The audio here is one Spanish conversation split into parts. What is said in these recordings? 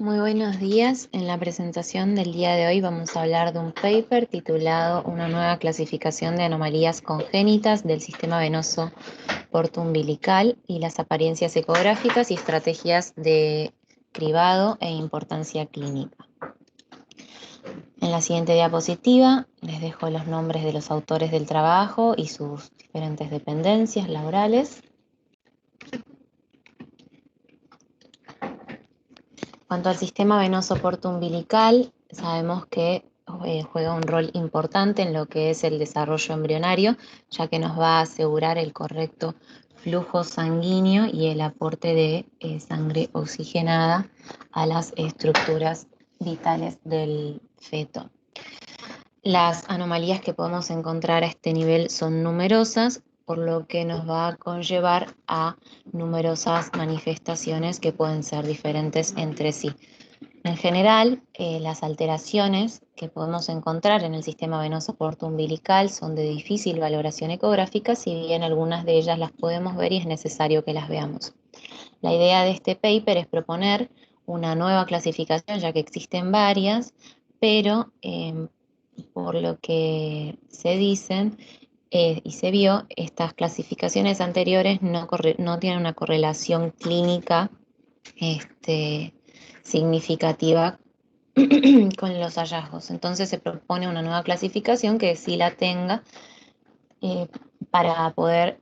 Muy buenos días. En la presentación del día de hoy vamos a hablar de un paper titulado Una nueva clasificación de anomalías congénitas del sistema venoso portoumbilical y las apariencias ecográficas y estrategias de cribado e importancia clínica. En la siguiente diapositiva les dejo los nombres de los autores del trabajo y sus diferentes dependencias laborales. En cuanto al sistema venoso portoumbilical, sabemos que juega un rol importante en lo que es el desarrollo embrionario, ya que nos va a asegurar el correcto flujo sanguíneo y el aporte de sangre oxigenada a las estructuras vitales del feto. Las anomalías que podemos encontrar a este nivel son numerosas, por lo que nos va a conllevar a numerosas manifestaciones que pueden ser diferentes entre sí. En general, las alteraciones que podemos encontrar en el sistema venoso portoumbilical son de difícil valoración ecográfica, si bien algunas de ellas las podemos ver y es necesario que las veamos. La idea de este paper es proponer una nueva clasificación, ya que existen varias, pero por lo que se dicen y se vio, estas clasificaciones anteriores no tienen una correlación clínica significativa con los hallazgos. Entonces se propone una nueva clasificación que sí la tenga eh, para poder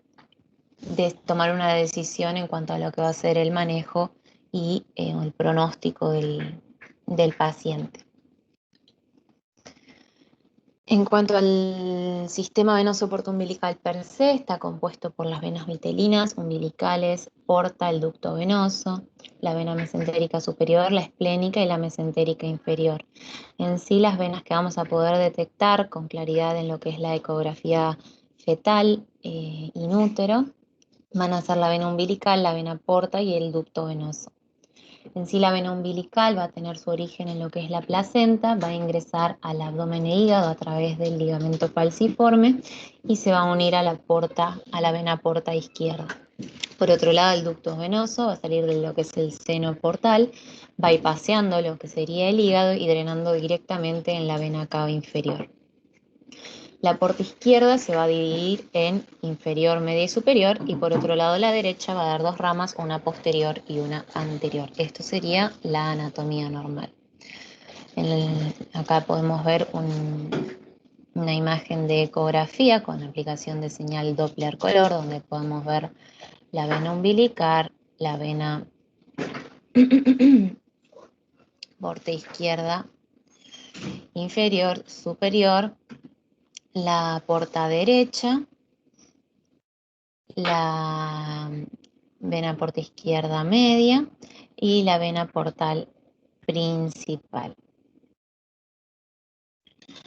tomar una decisión en cuanto a lo que va a ser el manejo y el pronóstico del paciente. En cuanto al sistema venoso portoumbilical per se, está compuesto por las venas vitelinas, umbilicales, porta, el ducto venoso, la vena mesentérica superior, la esplénica y la mesentérica inferior. En sí, las venas que vamos a poder detectar con claridad en lo que es la ecografía fetal in útero van a ser la vena umbilical, la vena porta y el ducto venoso. En sí, la vena umbilical va a tener su origen en lo que es la placenta, va a ingresar al abdomen e hígado a través del ligamento falciforme y se va a unir a la vena porta izquierda. Por otro lado, el ducto venoso va a salir de lo que es el seno portal, bypaseando lo que sería el hígado y drenando directamente en la vena cava inferior. La porta izquierda se va a dividir en inferior, media y superior, y por otro lado la derecha va a dar dos ramas, una posterior y una anterior. Esto sería la anatomía normal. Acá podemos ver una imagen de ecografía con aplicación de señal Doppler color, donde podemos ver la vena umbilical, la vena porta izquierda inferior, superior, la porta derecha, la vena porta izquierda media y la vena portal principal.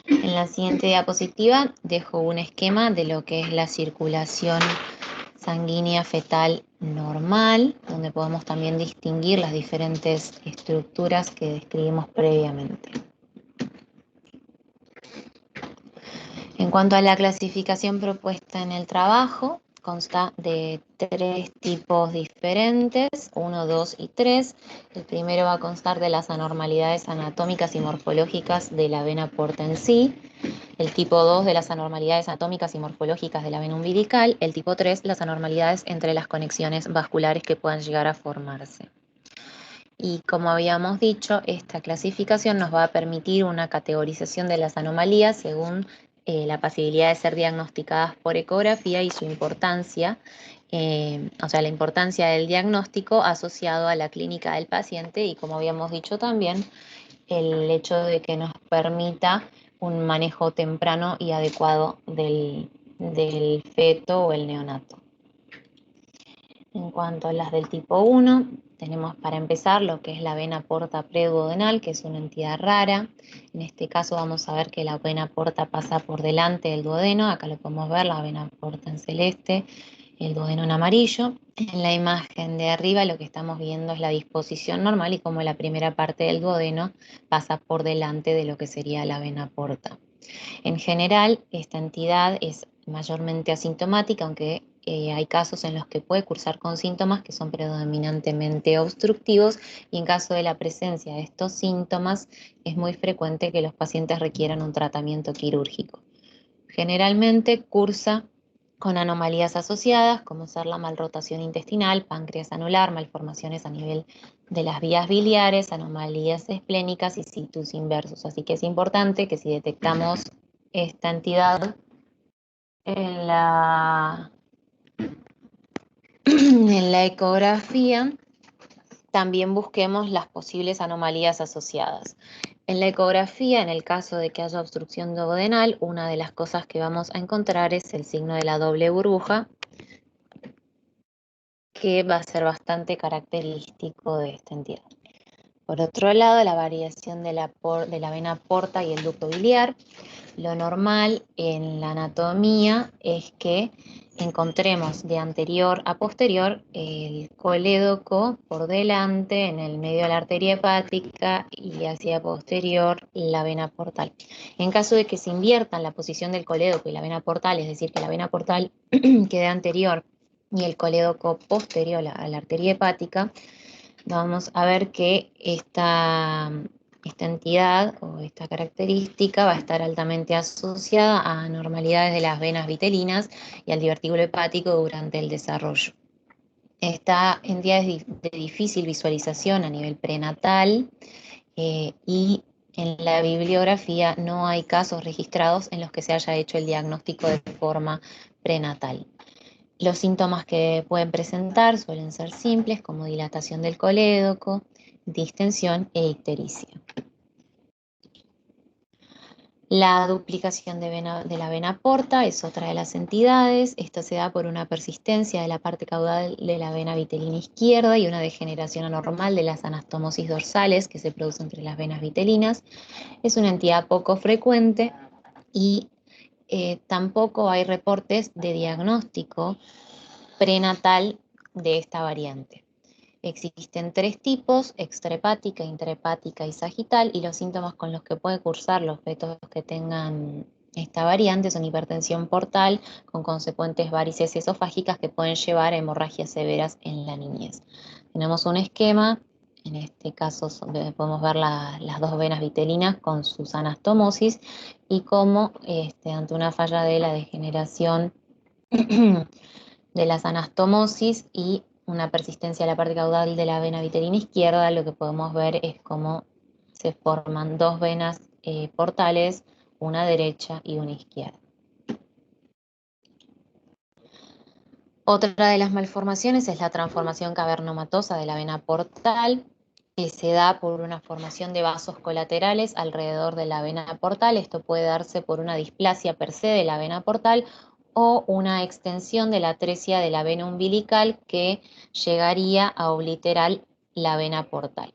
En la siguiente diapositiva dejo un esquema de lo que es la circulación sanguínea fetal normal, donde podemos también distinguir las diferentes estructuras que describimos previamente. En cuanto a la clasificación propuesta en el trabajo, consta de 3 tipos diferentes, 1, 2 y 3. El primero va a constar de las anormalidades anatómicas y morfológicas de la vena porta en sí. El tipo 2 de las anormalidades anatómicas y morfológicas de la vena umbilical. El tipo 3, las anormalidades entre las conexiones vasculares que puedan llegar a formarse. Y como habíamos dicho, esta clasificación nos va a permitir una categorización de las anomalías según la posibilidad de ser diagnosticadas por ecografía y su importancia, o sea, la importancia del diagnóstico asociado a la clínica del paciente y, como habíamos dicho también, el hecho de que nos permita un manejo temprano y adecuado del feto o el neonato. En cuanto a las del tipo 1, tenemos para empezar lo que es la vena porta preduodenal, que es una entidad rara. En este caso vamos a ver que la vena porta pasa por delante del duodeno. Acá lo podemos ver, la vena porta en celeste, el duodeno en amarillo. En la imagen de arriba lo que estamos viendo es la disposición normal y cómo la primera parte del duodeno pasa por delante de lo que sería la vena porta. En general, esta entidad es mayormente asintomática, aunque hay casos en los que puede cursar con síntomas que son predominantemente obstructivos y en caso de la presencia de estos síntomas es muy frecuente que los pacientes requieran un tratamiento quirúrgico. Generalmente cursa con anomalías asociadas, como ser la malrotación intestinal, páncreas anular, malformaciones a nivel de las vías biliares, anomalías esplénicas y situs inversos. Así que es importante que si detectamos esta entidad en la, en la ecografía, también busquemos las posibles anomalías asociadas. En la ecografía, en el caso de que haya obstrucción duodenal, una de las cosas que vamos a encontrar es el signo de la doble burbuja, que va a ser bastante característico de esta entidad. Por otro lado, la variación de la vena porta y el ducto biliar. Lo normal en la anatomía es que encontremos de anterior a posterior el colédoco por delante, en el medio de la arteria hepática y hacia posterior la vena portal. En caso de que se inviertan la posición del colédoco y la vena portal, es decir, que la vena portal quede anterior y el colédoco posterior a la arteria hepática, vamos a ver que esta entidad o esta característica va a estar altamente asociada a anormalidades de las venas vitelinas y al divertículo hepático durante el desarrollo. Esta entidad es de difícil visualización a nivel prenatal y en la bibliografía no hay casos registrados en los que se haya hecho el diagnóstico de forma prenatal. Los síntomas que pueden presentar suelen ser simples, como dilatación del colédoco, distensión e ictericia. La duplicación de la vena porta es otra de las entidades. Esta se da por una persistencia de la parte caudal de la vena vitelina izquierda y una degeneración anormal de las anastomosis dorsales que se produce entre las venas vitelinas. Es una entidad poco frecuente y tampoco hay reportes de diagnóstico prenatal de esta variante. Existen 3 tipos: extrahepática, intrahepática y sagital, y los síntomas con los que pueden cursar los fetos que tengan esta variante son hipertensión portal con consecuentes varices esofágicas que pueden llevar a hemorragias severas en la niñez. Tenemos un esquema, en este caso podemos ver las 2 venas vitelinas con sus anastomosis y cómo ante una falla de la degeneración de las anastomosis y una persistencia de la parte caudal de la vena vitelina izquierda, lo que podemos ver es cómo se forman 2 venas portales, una derecha y una izquierda. Otra de las malformaciones es la transformación cavernomatosa de la vena portal, que se da por una formación de vasos colaterales alrededor de la vena portal. Esto puede darse por una displasia per se de la vena portal o una extensión de la atresia de la vena umbilical que llegaría a obliterar la vena portal.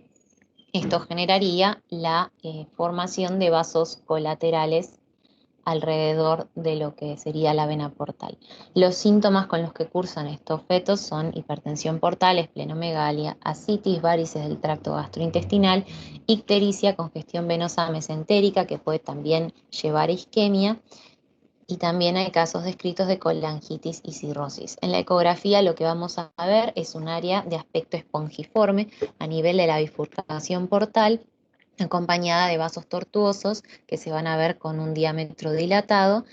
Esto generaría la formación de vasos colaterales alrededor de lo que sería la vena portal. Los síntomas con los que cursan estos fetos son hipertensión portal, esplenomegalia, ascitis, varices del tracto gastrointestinal, ictericia, congestión venosa mesentérica que puede también llevar a isquemia, y también hay casos descritos de colangitis y cirrosis. En la ecografía lo que vamos a ver es un área de aspecto espongiforme a nivel de la bifurcación portal, acompañada de vasos tortuosos que se van a ver con un diámetro dilatado,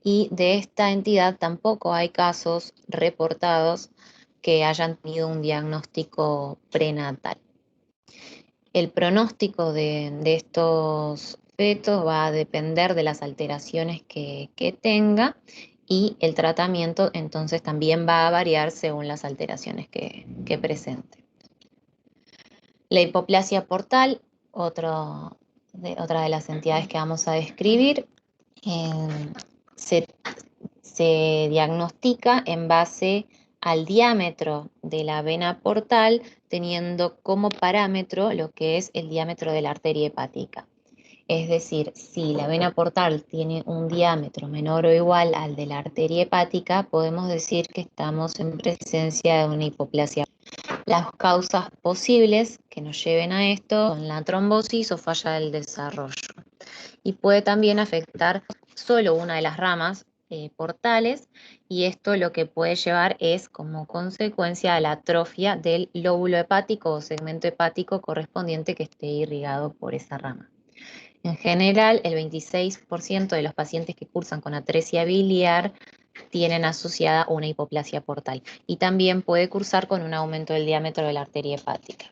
y de esta entidad tampoco hay casos reportados que hayan tenido un diagnóstico prenatal. El pronóstico de estos fetos va a depender de las alteraciones que tenga, y el tratamiento entonces también va a variar según las alteraciones que presente. La hipoplasia portal, otra de las entidades que vamos a describir, se diagnostica en base al diámetro de la vena portal, teniendo como parámetro lo que es el diámetro de la arteria hepática. Es decir, si la vena portal tiene un diámetro menor o igual al de la arteria hepática, podemos decir que estamos en presencia de una hipoplasia. Las causas posibles que nos lleven a esto son la trombosis o falla del desarrollo. Y puede también afectar solo una de las ramas portales, y esto lo que puede llevar es como consecuencia a la atrofia del lóbulo hepático o segmento hepático correspondiente que esté irrigado por esa rama. En general, el 26% de los pacientes que cursan con atresia biliar tienen asociada una hipoplasia portal y también puede cursar con un aumento del diámetro de la arteria hepática.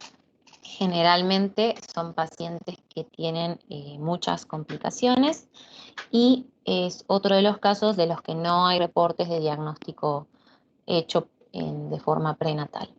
Generalmente son pacientes que tienen muchas complicaciones y es otro de los casos de los que no hay reportes de diagnóstico hecho de forma prenatal.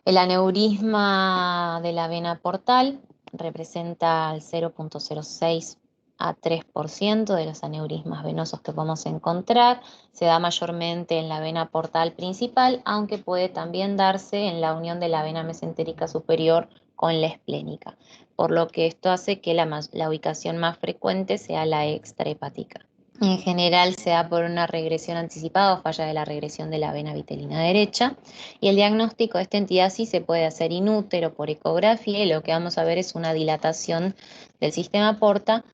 El aneurisma de la vena portal representa el 0,06 a 3% de los aneurismas venosos que podemos encontrar. Se da mayormente en la vena portal principal, aunque puede también darse en la unión de la vena mesentérica superior con la esplénica, por lo que esto hace que la ubicación más frecuente sea la extrahepática. En general se da por una regresión anticipada o falla de la regresión de la vena vitelina derecha, y el diagnóstico de esta entidad sí se puede hacer in útero por ecografía, y lo que vamos a ver es una dilatación del sistema porta,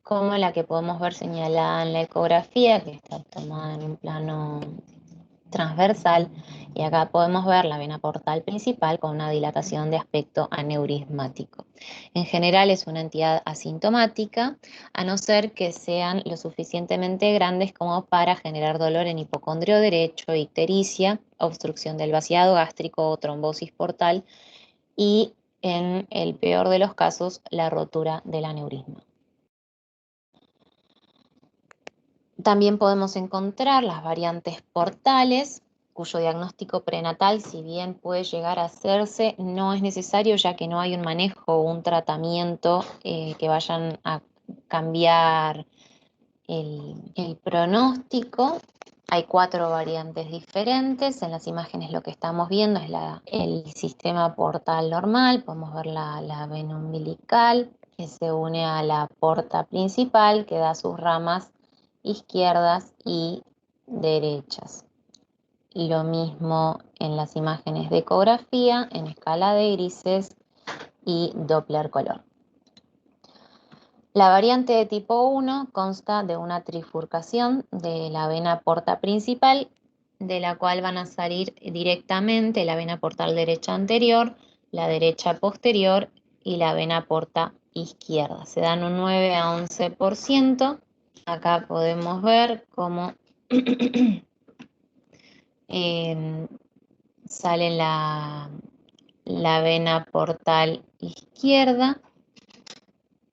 como la que podemos ver señalada en la ecografía, que está tomada en un plano transversal, y acá podemos ver la vena portal principal con una dilatación de aspecto aneurismático. En general es una entidad asintomática, a no ser que sean lo suficientemente grandes como para generar dolor en hipocondrio derecho, ictericia, obstrucción del vaciado gástrico o trombosis portal, y en el peor de los casos, la rotura del aneurisma. También podemos encontrar las variantes portales, cuyo diagnóstico prenatal, si bien puede llegar a hacerse, no es necesario, ya que no hay un manejo o un tratamiento que vayan a cambiar el pronóstico. Hay 4 variantes diferentes. En las imágenes lo que estamos viendo es el sistema portal normal. Podemos ver la vena umbilical, que se une a la porta principal, que da sus ramas izquierdas y derechas. Y lo mismo en las imágenes de ecografía, en escala de grises y Doppler color. La variante de tipo 1 consta de una trifurcación de la vena porta principal, de la cual van a salir directamente la vena portal derecha anterior, la derecha posterior y la vena porta izquierda. Se dan un 9 a 11%. Acá podemos ver cómo sale la vena portal izquierda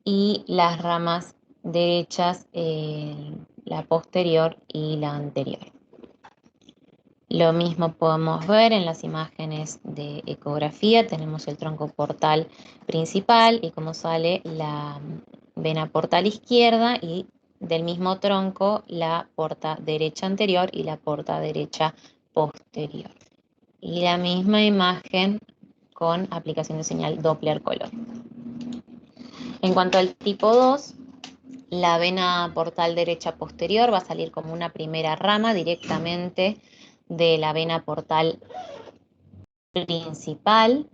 y las ramas derechas, la posterior y la anterior. Lo mismo podemos ver en las imágenes de ecografía. Tenemos el tronco portal principal y cómo sale la vena portal izquierda, y del mismo tronco la porta derecha anterior y la porta derecha posterior. Y la misma imagen con aplicación de señal Doppler color. En cuanto al tipo 2, la vena portal derecha posterior va a salir como una primera rama directamente de la vena portal principal.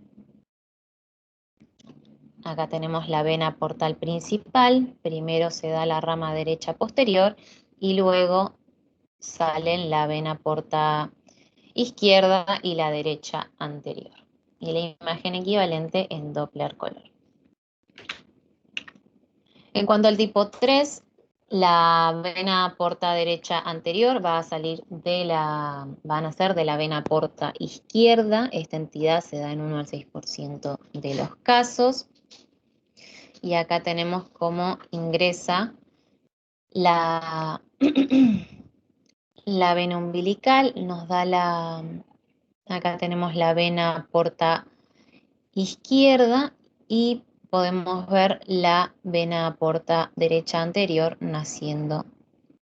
Acá tenemos la vena portal principal. Primero se da la rama derecha posterior y luego salen la vena porta izquierda y la derecha anterior. Y la imagen equivalente en Doppler color. En cuanto al tipo 3, la vena porta derecha anterior va a salir van a ser de la vena porta izquierda. Esta entidad se da en 1 al 6% de los casos. Y acá tenemos cómo ingresa la, la vena umbilical. Acá tenemos la vena porta izquierda y podemos ver la vena porta derecha anterior naciendo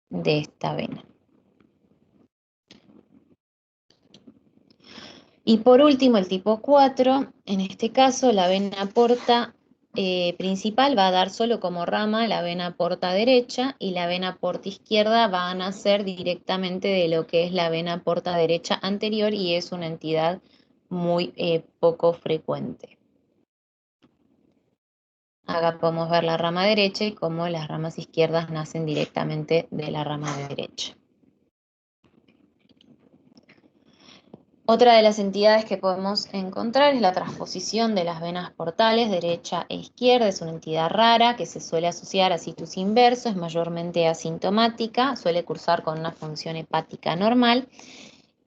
de esta vena. Y por último, el tipo 4, en este caso la vena porta principal va a dar solo como rama la vena porta derecha, y la vena porta izquierda va a nacer directamente de lo que es la vena porta derecha anterior, y es una entidad muy poco frecuente. Acá podemos ver la rama derecha y cómo las ramas izquierdas nacen directamente de la rama derecha. Otra de las entidades que podemos encontrar es la transposición de las venas portales derecha e izquierda. Es una entidad rara que se suele asociar a situs inverso, es mayormente asintomática, suele cursar con una función hepática normal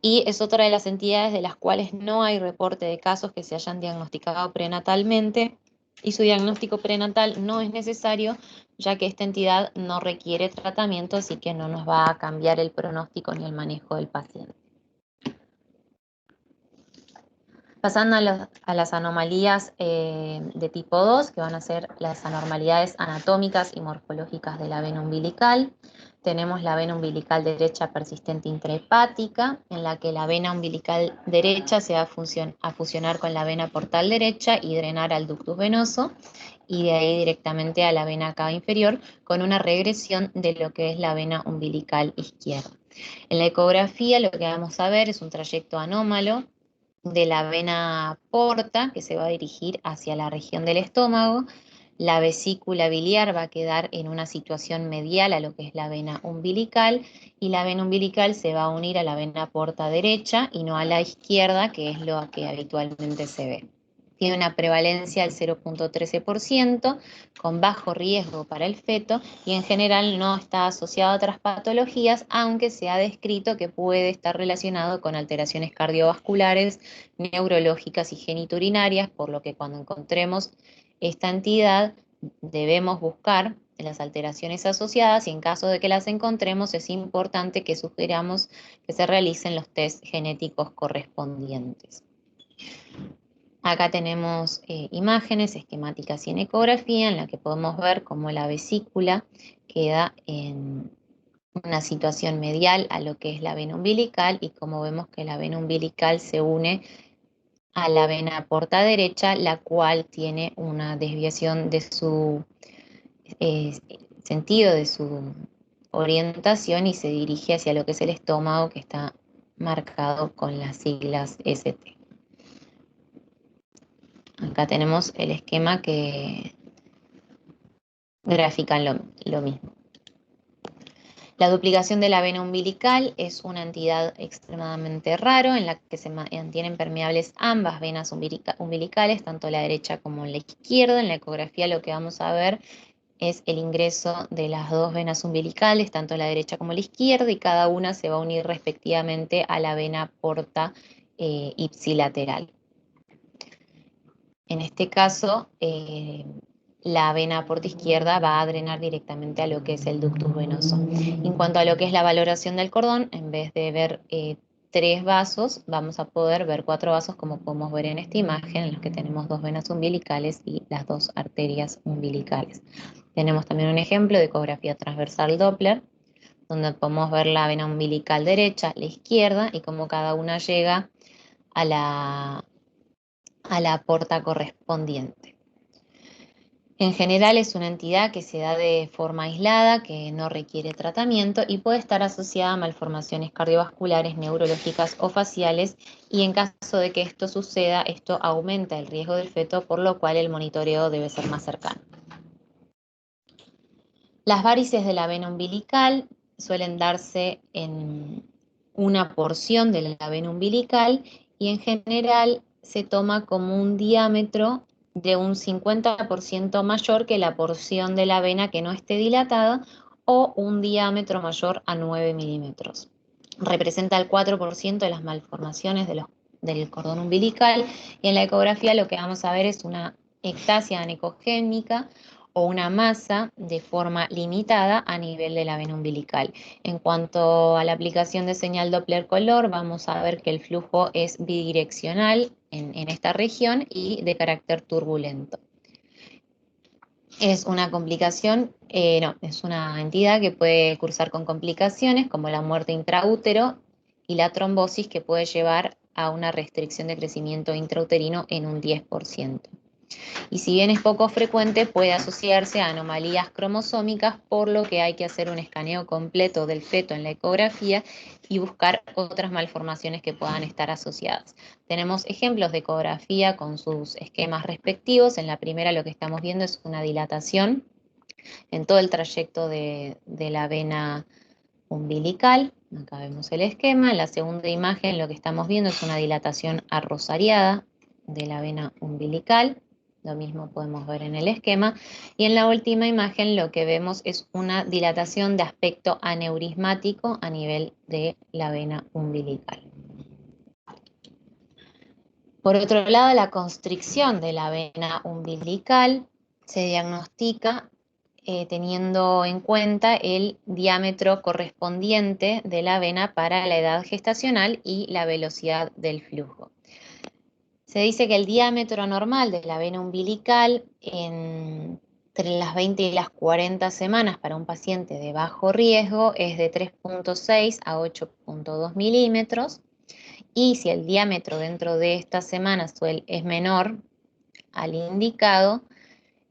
y es otra de las entidades de las cuales no hay reporte de casos que se hayan diagnosticado prenatalmente y su diagnóstico prenatal no es necesario, ya que esta entidad no requiere tratamiento, así que no nos va a cambiar el pronóstico ni el manejo del paciente. Pasando a las anomalías de tipo 2, que van a ser las anormalidades anatómicas y morfológicas de la vena umbilical. Tenemos la vena umbilical derecha persistente intrahepática, en la que la vena umbilical derecha se va a fusionar con la vena portal derecha y drenar al ductus venoso, y de ahí directamente a la vena cava inferior, con una regresión de lo que es la vena umbilical izquierda. En la ecografía lo que vamos a ver es un trayecto anómalo de la vena porta, que se va a dirigir hacia la región del estómago. La vesícula biliar va a quedar en una situación medial a lo que es la vena umbilical, y la vena umbilical se va a unir a la vena porta derecha y no a la izquierda, que es lo que habitualmente se ve. Tiene una prevalencia del 0,13%, con bajo riesgo para el feto, y en general no está asociado a otras patologías, aunque se ha descrito que puede estar relacionado con alteraciones cardiovasculares, neurológicas y geniturinarias, por lo que cuando encontremos esta entidad debemos buscar las alteraciones asociadas, y en caso de que las encontremos es importante que sugiramos que se realicen los test genéticos correspondientes. Acá tenemos imágenes esquemáticas y en ecografía en la que podemos ver cómo la vesícula queda en una situación medial a lo que es la vena umbilical, y como vemos que la vena umbilical se une a la vena porta derecha, la cual tiene una desviación de su eh, sentido, de su orientación, y se dirige hacia lo que es el estómago, que está marcado con las siglas ST. Acá tenemos el esquema que grafican lo mismo. La duplicación de la vena umbilical es una entidad extremadamente raro en la que se mantienen permeables ambas venas umbilicales, tanto la derecha como la izquierda. En la ecografía lo que vamos a ver es el ingreso de las dos venas umbilicales, tanto la derecha como la izquierda, y cada una se va a unir respectivamente a la vena porta ipsilateral. En este caso, la vena porta izquierda va a drenar directamente a lo que es el ductus venoso. En cuanto a lo que es la valoración del cordón, en vez de ver 3 vasos, vamos a poder ver 4 vasos, como podemos ver en esta imagen, en los que tenemos 2 venas umbilicales y las 2 arterias umbilicales. Tenemos también un ejemplo de ecografía transversal Doppler, donde podemos ver la vena umbilical derecha, la izquierda, y cómo cada una llega a la porta correspondiente. En general es una entidad que se da de forma aislada, que no requiere tratamiento y puede estar asociada a malformaciones cardiovasculares, neurológicas o faciales, y en caso de que esto suceda, esto aumenta el riesgo del feto, por lo cual el monitoreo debe ser más cercano. Las varices de la vena umbilical suelen darse en una porción de la vena umbilical, y en general se toma como un diámetro de un 50% mayor que la porción de la vena que no esté dilatada, o un diámetro mayor a 9 milímetros. Representa el 4% de las malformaciones del cordón umbilical, y en la ecografía lo que vamos a ver es una ectasia anecogénica o una masa de forma limitada a nivel de la vena umbilical. En cuanto a la aplicación de señal Doppler color, vamos a ver que el flujo es bidireccional en esta región y de carácter turbulento. Es una complicación, es una entidad que puede cursar con complicaciones como la muerte intraútero y la trombosis, que puede llevar a una restricción de crecimiento intrauterino en un 10%. Y si bien es poco frecuente, puede asociarse a anomalías cromosómicas, por lo que hay que hacer un escaneo completo del feto en la ecografía y buscar otras malformaciones que puedan estar asociadas. Tenemos ejemplos de ecografía con sus esquemas respectivos. En la primera lo que estamos viendo es una dilatación en todo el trayecto de la vena umbilical. Acá vemos el esquema. En la segunda imagen lo que estamos viendo es una dilatación arrosariada de la vena umbilical. Lo mismo podemos ver en el esquema. Y en la última imagen lo que vemos es una dilatación de aspecto aneurismático a nivel de la vena umbilical. Por otro lado, la constricción de la vena umbilical se diagnostica teniendo en cuenta el diámetro correspondiente de la vena para la edad gestacional y la velocidad del flujo. Se dice que el diámetro normal de la vena umbilical entre las 20 y las 40 semanas para un paciente de bajo riesgo es de 3,6 a 8,2 milímetros. Y si el diámetro dentro de estas semanas es menor al indicado,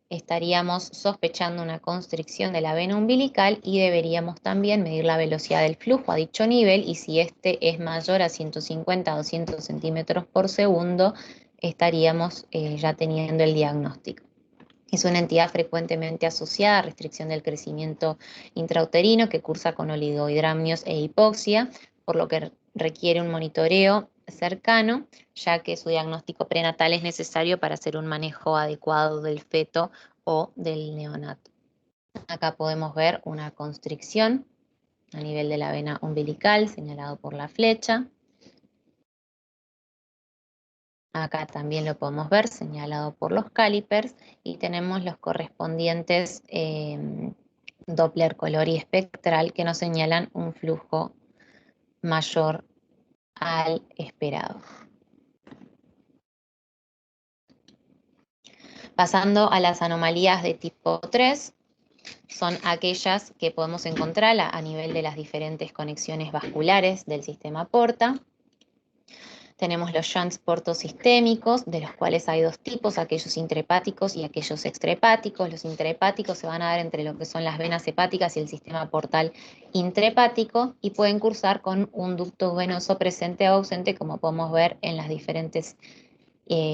estaríamos sospechando una constricción de la vena umbilical y deberíamos también medir la velocidad del flujo a dicho nivel, y si este es mayor a 150 a 200 centímetros por segundo, estaríamos ya teniendo el diagnóstico. Es una entidad frecuentemente asociada a restricción del crecimiento intrauterino que cursa con oligohidramnios e hipoxia, por lo que requiere un monitoreo cercano, ya que su diagnóstico prenatal es necesario para hacer un manejo adecuado del feto o del neonato. Acá podemos ver una constricción a nivel de la vena umbilical, señalado por la flecha. Acá también lo podemos ver señalado por los calipers, y tenemos los correspondientes Doppler color y espectral que nos señalan un flujo mayor al esperado. Pasando a las anomalías de tipo 3, son aquellas que podemos encontrar a nivel de las diferentes conexiones vasculares del sistema porta. Tenemos los shunts portosistémicos, de los cuales hay dos tipos, aquellos intrahepáticos y aquellos extrahepáticos. Los intrahepáticos se van a dar entre lo que son las venas hepáticas y el sistema portal intrahepático, y pueden cursar con un ducto venoso presente o ausente, como podemos ver en las diferentes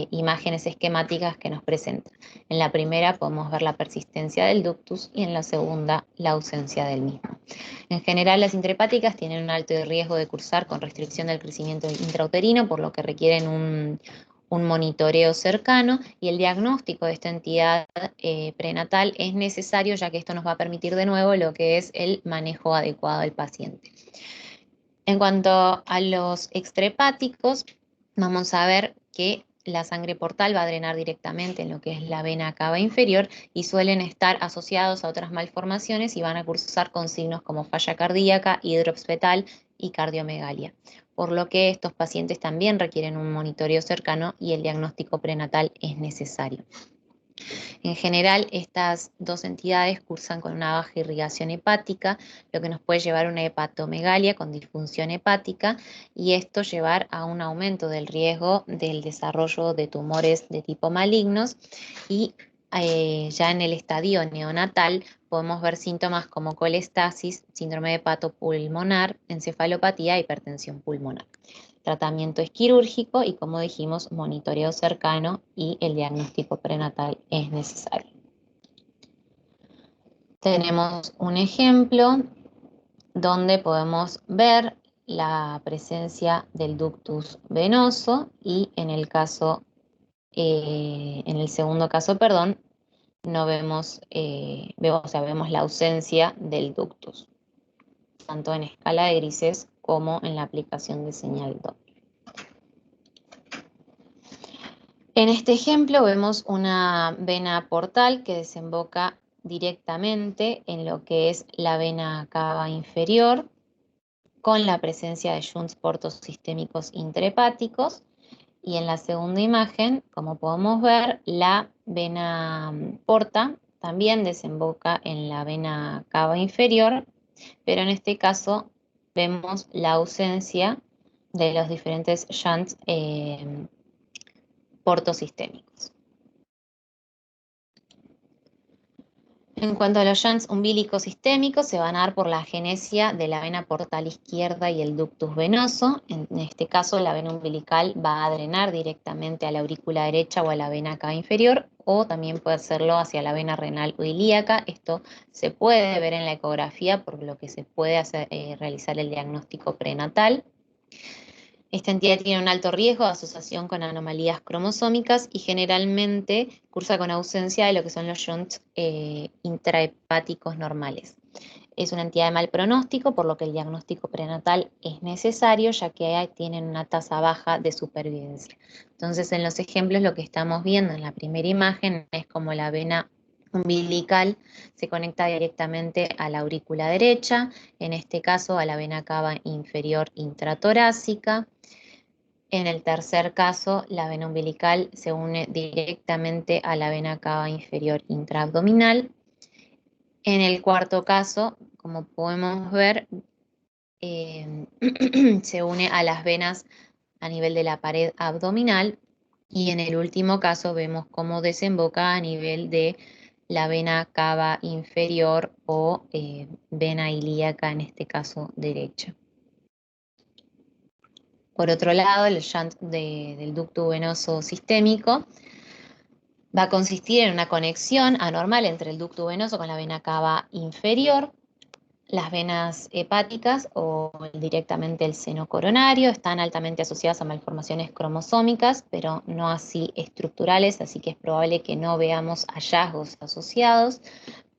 imágenes esquemáticas que nos presentan. En la primera podemos ver la persistencia del ductus y en la segunda la ausencia del mismo. En general, las intrahepáticas tienen un alto riesgo de cursar con restricción del crecimiento intrauterino, por lo que requieren un monitoreo cercano, y el diagnóstico de esta entidad prenatal es necesario, ya que esto nos va a permitir de nuevo lo que es el manejo adecuado del paciente. En cuanto a los extrahepáticos, vamos a ver que la sangre portal va a drenar directamente en lo que es la vena cava inferior, y suelen estar asociados a otras malformaciones y van a cursar con signos como falla cardíaca, hidrops fetal y cardiomegalia, por lo que estos pacientes también requieren un monitoreo cercano y el diagnóstico prenatal es necesario. En general, estas dos entidades cursan con una baja irrigación hepática, lo que nos puede llevar a una hepatomegalia con disfunción hepática, y esto llevar a un aumento del riesgo del desarrollo de tumores de tipo malignos. Y ya en el estadio neonatal podemos ver síntomas como colestasis, síndrome hepatopulmonar, encefalopatía e hipertensión pulmonar. Tratamiento es quirúrgico y, como dijimos, monitoreo cercano y el diagnóstico prenatal es necesario. Tenemos un ejemplo donde podemos ver la presencia del ductus venoso, y en el segundo caso, perdón, no vemos, vemos la ausencia del ductus, tanto en escala de grises como en la aplicación de señal Doppler. En este ejemplo vemos una vena portal que desemboca directamente en lo que es la vena cava inferior, con la presencia de shunts portosistémicos intrahepáticos, y en la segunda imagen, como podemos ver, la vena porta también desemboca en la vena cava inferior, pero en este caso vemos la ausencia de los diferentes shunts portosistémicos. En cuanto a los shunts umbílicos sistémicos, se van a dar por la agenesia de la vena portal izquierda y el ductus venoso. En este caso, la vena umbilical va a drenar directamente a la aurícula derecha o a la vena cava inferior, o también puede hacerlo hacia la vena renal o ilíaca. Esto se puede ver en la ecografía, por lo que se puede realizar el diagnóstico prenatal. Esta entidad tiene un alto riesgo de asociación con anomalías cromosómicas y generalmente cursa con ausencia de lo que son los shunts intrahepáticos normales. Es una entidad de mal pronóstico, por lo que el diagnóstico prenatal es necesario, ya que tienen una tasa baja de supervivencia. Entonces, en los ejemplos lo que estamos viendo en la primera imagen es como la vena umbilical se conecta directamente a la aurícula derecha, en este caso a la vena cava inferior intratorácica. En el tercer caso, la vena umbilical se une directamente a la vena cava inferior intraabdominal. En el cuarto caso, como podemos ver, se une a las venas a nivel de la pared abdominal. Y en el último caso vemos cómo desemboca a nivel de la vena cava inferior o vena ilíaca, en este caso derecha. Por otro lado, el shunt del ducto venoso sistémico va a consistir en una conexión anormal entre el ducto venoso con la vena cava inferior. Las venas hepáticas o directamente el seno coronario están altamente asociadas a malformaciones cromosómicas, pero no así estructurales, así que es probable que no veamos hallazgos asociados,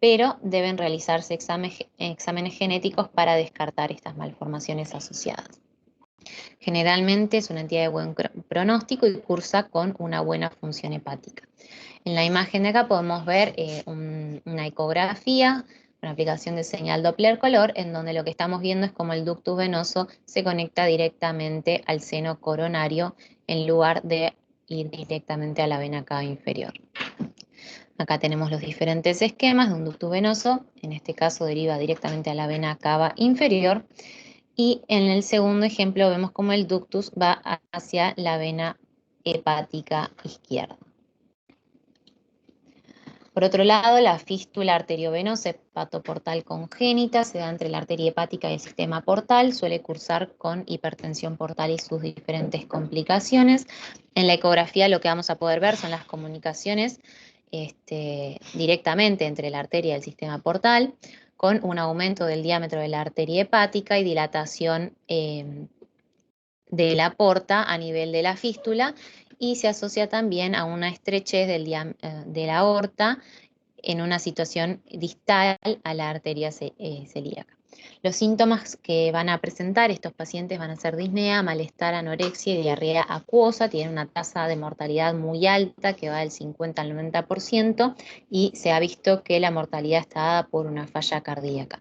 pero deben realizarse exámenes genéticos para descartar estas malformaciones asociadas. Generalmente es una entidad de buen pronóstico y cursa con una buena función hepática. En la imagen de acá podemos ver una ecografía, una aplicación de señal Doppler color, en donde lo que estamos viendo es cómo el ductus venoso se conecta directamente al seno coronario en lugar de ir directamente a la vena cava inferior. Acá tenemos los diferentes esquemas de un ductus venoso, en este caso deriva directamente a la vena cava inferior, y en el segundo ejemplo vemos cómo el ductus va hacia la vena hepática izquierda. Por otro lado, la fístula arteriovenosa hepatoportal congénita se da entre la arteria hepática y el sistema portal, suele cursar con hipertensión portal y sus diferentes complicaciones. En la ecografía lo que vamos a poder ver son las comunicaciones directamente entre la arteria y el sistema portal, con un aumento del diámetro de la arteria hepática y dilatación de la porta a nivel de la fístula, y se asocia también a una estrechez de la aorta en una situación distal a la arteria celíaca. Los síntomas que van a presentar estos pacientes van a ser disnea, malestar, anorexia y diarrea acuosa. Tienen una tasa de mortalidad muy alta que va del 50 al 90%, y se ha visto que la mortalidad está dada por una falla cardíaca.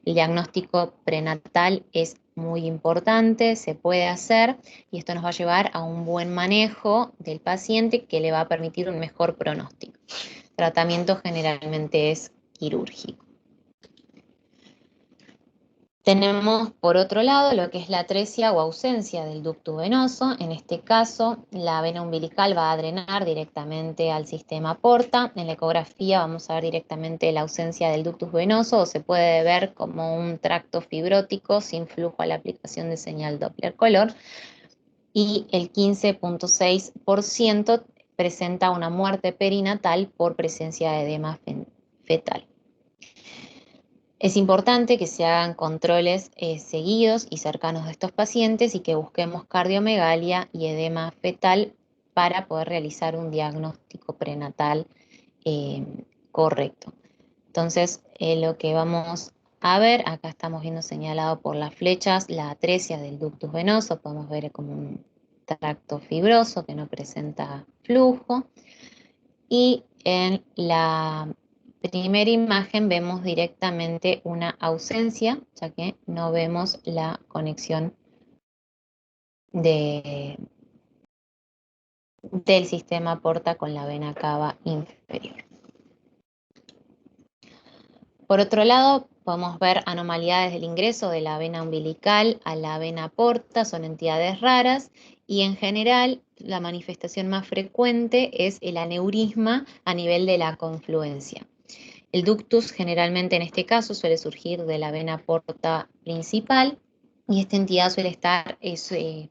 El diagnóstico prenatal es muy importante, se puede hacer, y esto nos va a llevar a un buen manejo del paciente que le va a permitir un mejor pronóstico. El tratamiento generalmente es quirúrgico. Tenemos por otro lado lo que es la atresia o ausencia del ducto venoso. En este caso, la vena umbilical va a drenar directamente al sistema porta. En la ecografía vamos a ver directamente la ausencia del ductus venoso, o se puede ver como un tracto fibrótico sin flujo a la aplicación de señal Doppler color. Y el 15.6% presenta una muerte perinatal por presencia de edema fetal. Es importante que se hagan controles seguidos y cercanos de estos pacientes y que busquemos cardiomegalia y edema fetal para poder realizar un diagnóstico prenatal correcto. Entonces, lo que vamos a ver, acá estamos viendo señalado por las flechas la atresia del ductus venoso. Podemos ver como un tracto fibroso que no presenta flujo. Y en la primera imagen vemos directamente una ausencia, ya que no vemos la conexión del sistema porta con la vena cava inferior. Por otro lado, podemos ver anomalías del ingreso de la vena umbilical a la vena porta, son entidades raras, y en general la manifestación más frecuente es el aneurisma a nivel de la confluencia. El ductus generalmente en este caso suele surgir de la vena porta principal y esta entidad suele estar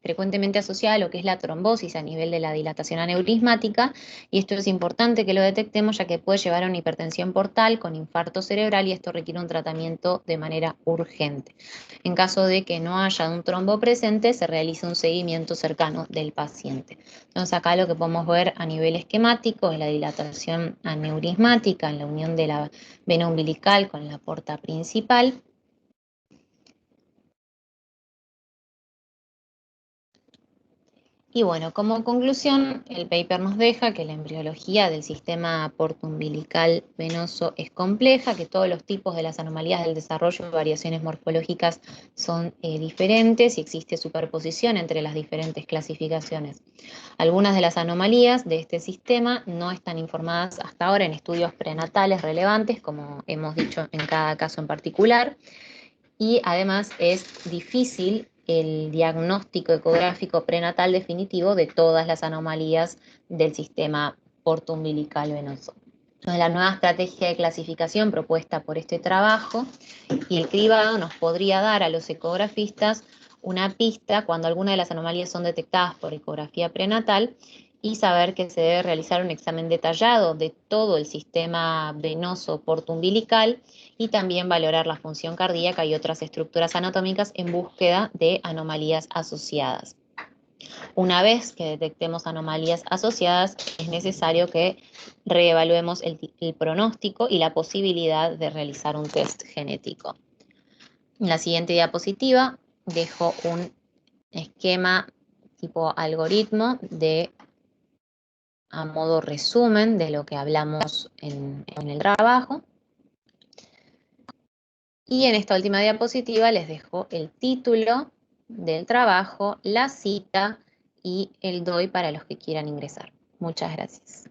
frecuentemente asociada a lo que es la trombosis a nivel de la dilatación aneurismática, y esto es importante que lo detectemos ya que puede llevar a una hipertensión portal con infarto cerebral y esto requiere un tratamiento de manera urgente. En caso de que no haya un trombo presente, se realiza un seguimiento cercano del paciente. Entonces acá lo que podemos ver a nivel esquemático es la dilatación aneurismática en la unión de la vena umbilical con la porta principal. Y bueno, como conclusión, el paper nos deja que la embriología del sistema portoumbilical venoso es compleja, que todos los tipos de las anomalías del desarrollo y variaciones morfológicas son diferentes y existe superposición entre las diferentes clasificaciones. Algunas de las anomalías de este sistema no están informadas hasta ahora en estudios prenatales relevantes, como hemos dicho en cada caso en particular, y además es difícil el diagnóstico ecográfico prenatal definitivo de todas las anomalías del sistema portoumbilical venoso. Entonces, la nueva estrategia de clasificación propuesta por este trabajo y el cribado nos podría dar a los ecografistas una pista cuando alguna de las anomalías son detectadas por ecografía prenatal y saber que se debe realizar un examen detallado de todo el sistema venoso portoumbilical y también valorar la función cardíaca y otras estructuras anatómicas en búsqueda de anomalías asociadas. Una vez que detectemos anomalías asociadas, es necesario que reevaluemos el pronóstico y la posibilidad de realizar un test genético. En la siguiente diapositiva dejo un esquema tipo algoritmo a modo resumen de lo que hablamos en el trabajo. Y en esta última diapositiva les dejo el título del trabajo, la cita y el DOI para los que quieran ingresar. Muchas gracias.